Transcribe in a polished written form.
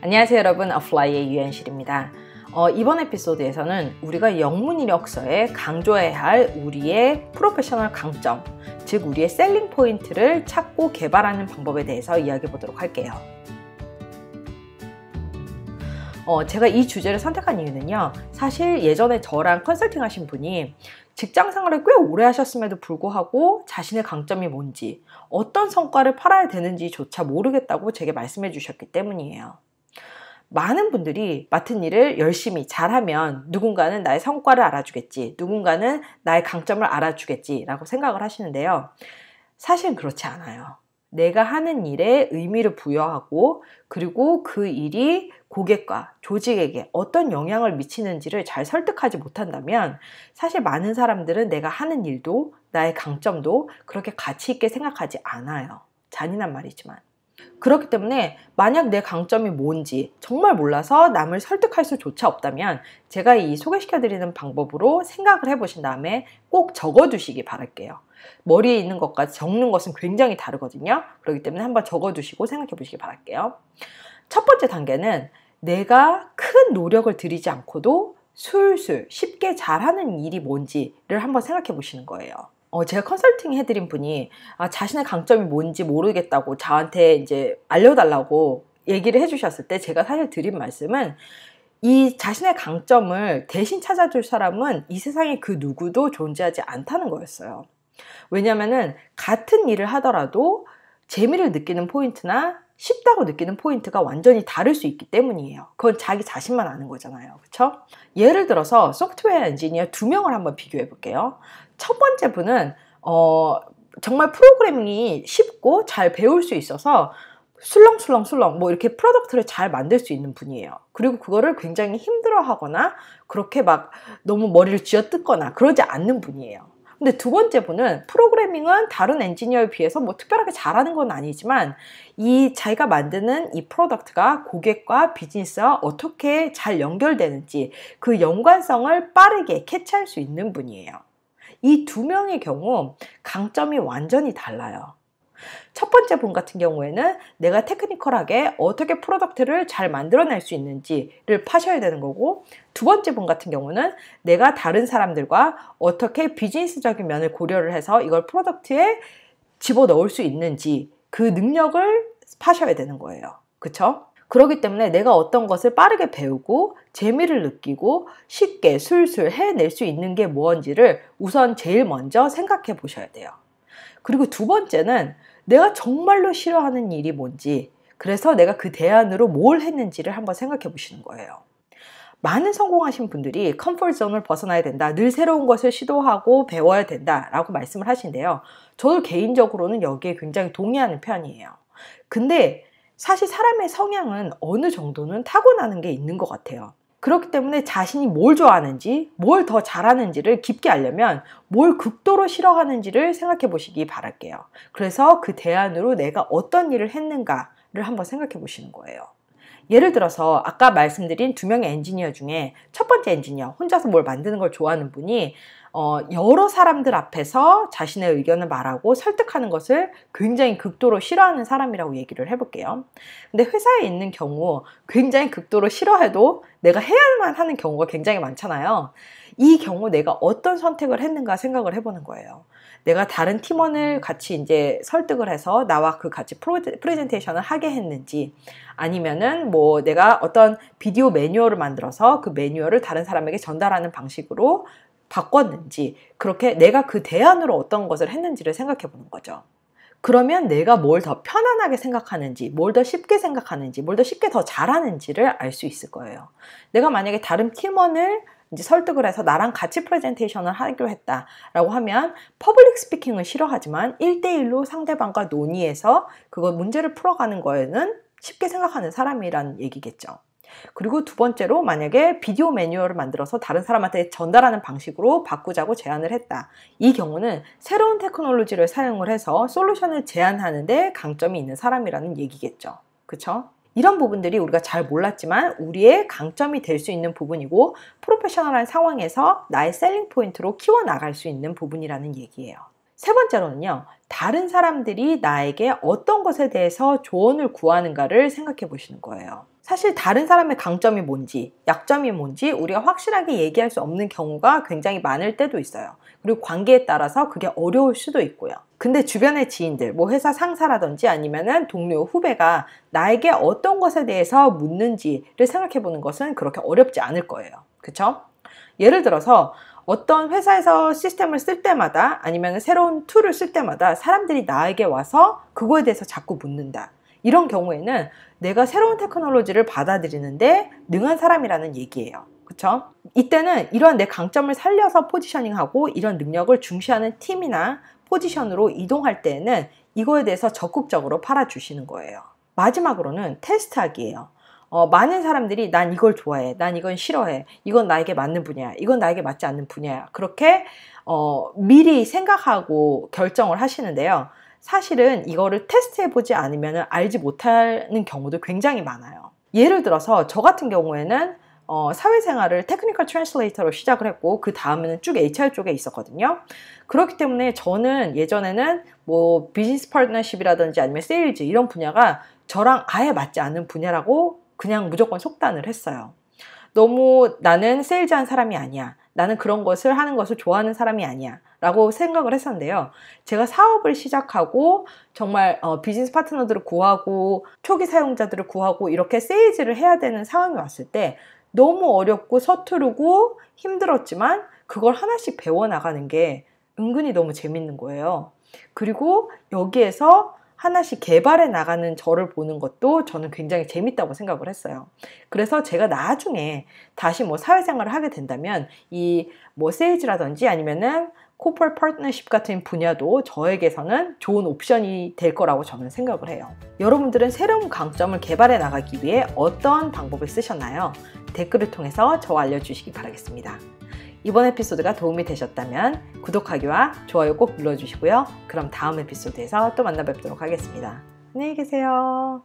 안녕하세요 여러분, 어플라이의 유현실입니다. 이번 에피소드에서는 우리가 영문 이력서에 강조해야 할 우리의 프로페셔널 강점, 즉 우리의 셀링 포인트를 찾고 개발하는 방법에 대해서 이야기해 보도록 할게요. 제가 이 주제를 선택한 이유는요, 사실 예전에 저랑 컨설팅 하신 분이 직장 생활을 꽤 오래 하셨음에도 불구하고 자신의 강점이 뭔지, 어떤 성과를 팔아야 되는지조차 모르겠다고 제게 말씀해 주셨기 때문이에요. 많은 분들이 맡은 일을 열심히 잘하면 누군가는 나의 성과를 알아주겠지, 누군가는 나의 강점을 알아주겠지 라고 생각을 하시는데요. 사실 그렇지 않아요. 내가 하는 일에 의미를 부여하고, 그리고 그 일이 고객과 조직에게 어떤 영향을 미치는지를 잘 설득하지 못한다면 사실 많은 사람들은 내가 하는 일도 나의 강점도 그렇게 가치 있게 생각하지 않아요. 잔인한 말이지만. 그렇기 때문에 만약 내 강점이 뭔지 정말 몰라서 남을 설득할 수조차 없다면 제가 이 소개시켜드리는 방법으로 생각을 해보신 다음에 꼭 적어두시기 바랄게요. 머리에 있는 것과 적는 것은 굉장히 다르거든요. 그렇기 때문에 한번 적어두시고 생각해 보시기 바랄게요. 첫 번째 단계는 내가 큰 노력을 들이지 않고도 술술 쉽게 잘하는 일이 뭔지를 한번 생각해 보시는 거예요. 제가 컨설팅 해드린 분이 자신의 강점이 뭔지 모르겠다고 저한테 이제 알려달라고 얘기를 해주셨을 때 제가 사실 드린 말씀은, 이 자신의 강점을 대신 찾아줄 사람은 이 세상에 그 누구도 존재하지 않다는 거였어요. 왜냐면은 같은 일을 하더라도 재미를 느끼는 포인트나 쉽다고 느끼는 포인트가 완전히 다를 수 있기 때문이에요. 그건 자기 자신만 아는 거잖아요. 그렇죠? 예를 들어서 소프트웨어 엔지니어 2명을 한번 비교해 볼게요. 첫 번째 분은 정말 프로그래밍이 쉽고 잘 배울 수 있어서 술렁술렁 뭐 이렇게 프로덕트를 잘 만들 수 있는 분이에요. 그리고 그거를 굉장히 힘들어 하거나 그렇게 막 너무 머리를 쥐어뜯거나 그러지 않는 분이에요. 근데 두 번째 분은 프로그래밍은 다른 엔지니어에 비해서 뭐 특별하게 잘하는 건 아니지만 이 자기가 만드는 이 프로덕트가 고객과 비즈니스와 어떻게 잘 연결되는지 그 연관성을 빠르게 캐치할 수 있는 분이에요. 이 두 명의 경우 강점이 완전히 달라요. 첫 번째 분 같은 경우에는 내가 테크니컬하게 어떻게 프로덕트를 잘 만들어낼 수 있는지를 파셔야 되는 거고, 두 번째 분 같은 경우는 내가 다른 사람들과 어떻게 비즈니스적인 면을 고려를 해서 이걸 프로덕트에 집어넣을 수 있는지 그 능력을 파셔야 되는 거예요. 그쵸? 그렇기 때문에 내가 어떤 것을 빠르게 배우고 재미를 느끼고 쉽게 술술 해낼 수 있는 게 무엇인지를 우선 제일 먼저 생각해 보셔야 돼요. 그리고 두 번째는 내가 정말로 싫어하는 일이 뭔지, 그래서 내가 그 대안으로 뭘 했는지를 한번 생각해 보시는 거예요. 많은 성공하신 분들이 컴포트 존을 벗어나야 된다, 늘 새로운 것을 시도하고 배워야 된다 라고 말씀을 하신대요. 저도 개인적으로는 여기에 굉장히 동의하는 편이에요. 근데 사실 사람의 성향은 어느 정도는 타고나는 게 있는 것 같아요. 그렇기 때문에 자신이 뭘 좋아하는지, 뭘 더 잘하는지를 깊게 알려면 뭘 극도로 싫어하는지를 생각해 보시기 바랄게요. 그래서 그 대안으로 내가 어떤 일을 했는가를 한번 생각해 보시는 거예요. 예를 들어서 아까 말씀드린 두 명의 엔지니어 중에 첫 번째 엔지니어, 혼자서 뭘 만드는 걸 좋아하는 분이 여러 사람들 앞에서 자신의 의견을 말하고 설득하는 것을 굉장히 극도로 싫어하는 사람이라고 얘기를 해볼게요. 근데 회사에 있는 경우 굉장히 극도로 싫어해도 내가 해야만 하는 경우가 굉장히 많잖아요. 이 경우 내가 어떤 선택을 했는가 생각을 해보는 거예요. 내가 다른 팀원을 같이 이제 설득을 해서 나와 그 같이 프레젠테이션을 하게 했는지, 아니면은 뭐 내가 어떤 비디오 매뉴얼을 만들어서 그 매뉴얼을 다른 사람에게 전달하는 방식으로 바꿨는지, 그렇게 내가 그 대안으로 어떤 것을 했는지를 생각해 보는 거죠. 그러면 내가 뭘 더 편안하게 생각하는지, 뭘 더 쉽게 생각하는지, 뭘 더 쉽게 더 잘하는지를 알 수 있을 거예요. 내가 만약에 다른 팀원을 이제 설득을 해서 나랑 같이 프레젠테이션을 하기로 했다라고 하면 퍼블릭 스피킹을 싫어하지만 1대1로 상대방과 논의해서 그거 문제를 풀어가는 거에는 쉽게 생각하는 사람이란 얘기겠죠. 그리고 두 번째로 만약에 비디오 매뉴얼을 만들어서 다른 사람한테 전달하는 방식으로 바꾸자고 제안을 했다. 이 경우는 새로운 테크놀로지를 사용을 해서 솔루션을 제안하는데 강점이 있는 사람이라는 얘기겠죠. 그쵸? 이런 부분들이 우리가 잘 몰랐지만 우리의 강점이 될 수 있는 부분이고 프로페셔널한 상황에서 나의 셀링 포인트로 키워나갈 수 있는 부분이라는 얘기예요. 세 번째로는요, 다른 사람들이 나에게 어떤 것에 대해서 조언을 구하는가를 생각해 보시는 거예요. 사실 다른 사람의 강점이 뭔지, 약점이 뭔지 우리가 확실하게 얘기할 수 없는 경우가 굉장히 많을 때도 있어요. 그리고 관계에 따라서 그게 어려울 수도 있고요. 근데 주변의 지인들, 뭐 회사 상사라든지 아니면은 동료, 후배가 나에게 어떤 것에 대해서 묻는지를 생각해 보는 것은 그렇게 어렵지 않을 거예요. 그쵸? 예를 들어서 어떤 회사에서 시스템을 쓸 때마다 아니면 새로운 툴을 쓸 때마다 사람들이 나에게 와서 그거에 대해서 자꾸 묻는다. 이런 경우에는 내가 새로운 테크놀로지를 받아들이는데 능한 사람이라는 얘기예요. 그쵸? 이때는 이런 내 강점을 살려서 포지셔닝하고 이런 능력을 중시하는 팀이나 포지션으로 이동할 때에는 이거에 대해서 적극적으로 팔아주시는 거예요. 마지막으로는 테스트하기예요. 많은 사람들이 난 이걸 좋아해, 난 이건 싫어해, 이건 나에게 맞는 분야야, 이건 나에게 맞지 않는 분야야. 그렇게 미리 생각하고 결정을 하시는데요. 사실은 이거를 테스트해보지 않으면 알지 못하는 경우도 굉장히 많아요. 예를 들어서 저 같은 경우에는 사회생활을 테크니컬 트랜슬레이터로 시작을 했고 그 다음에는 쭉 HR 쪽에 있었거든요. 그렇기 때문에 저는 예전에는 뭐 비즈니스 파트너십이라든지 아니면 세일즈 이런 분야가 저랑 아예 맞지 않는 분야라고 그냥 무조건 속단을 했어요. 너무 나는 세일즈한 사람이 아니야. 나는 그런 것을 하는 것을 좋아하는 사람이 아니야 라고 생각을 했었는데요. 제가 사업을 시작하고 정말 비즈니스 파트너들을 구하고 초기 사용자들을 구하고 이렇게 세일즈를 해야 되는 상황이 왔을 때 너무 어렵고 서투르고 힘들었지만 그걸 하나씩 배워나가는 게 은근히 너무 재밌는 거예요. 그리고 여기에서 하나씩 개발해 나가는 저를 보는 것도 저는 굉장히 재밌다고 생각을 했어요. 그래서 제가 나중에 다시 뭐 사회생활을 하게 된다면 이 뭐 세일즈라든지 아니면은 코퍼레이트 파트너십 같은 분야도 저에게서는 좋은 옵션이 될 거라고 저는 생각을 해요. 여러분들은 새로운 강점을 개발해 나가기 위해 어떤 방법을 쓰셨나요? 댓글을 통해서 저와 알려주시기 바라겠습니다. 이번 에피소드가 도움이 되셨다면 구독하기와 좋아요 꼭 눌러주시고요. 그럼 다음 에피소드에서 또 만나 뵙도록 하겠습니다. 안녕히 계세요.